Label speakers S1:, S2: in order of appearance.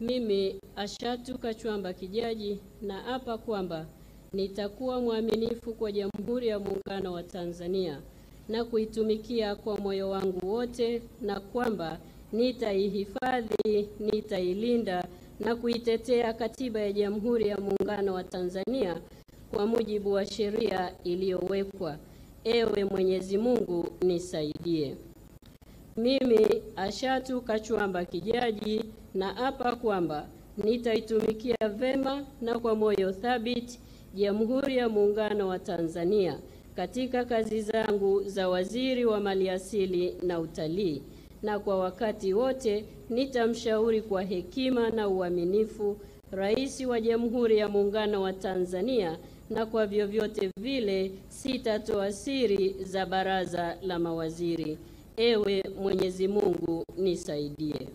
S1: Mimi Ashatu Kachwamba Kijaji naapa kwamba nitakuwa mwaminifu kwa Jamhuri ya Muungano wa Tanzania na kuitumikia kwa moyo wangu wote, na kwamba nitaihifadhi, nitailinda na kuitetea Katiba ya Jamhuri ya Muungano wa Tanzania kwa mujibu wa sheria iliyowekwa. Ewe Mwenyezi Mungu nisaidie. Mimi Ashatu Kachwamba Kijaji naapa kwamba nitaitumikia vema na kwa moyo thabiti Jamhuri ya Muungano wa Tanzania katika kazi zangu za Waziri wa Maliasili na Utalii, na kwa wakati wote nitamshauri kwa hekima na uaminifu Rais wa Jamhuri ya Muungano wa Tanzania, na kwa vyovyote vile sitatoa siri za Baraza la Mawaziri. Ewe Mwenyezi Mungu nisaidie.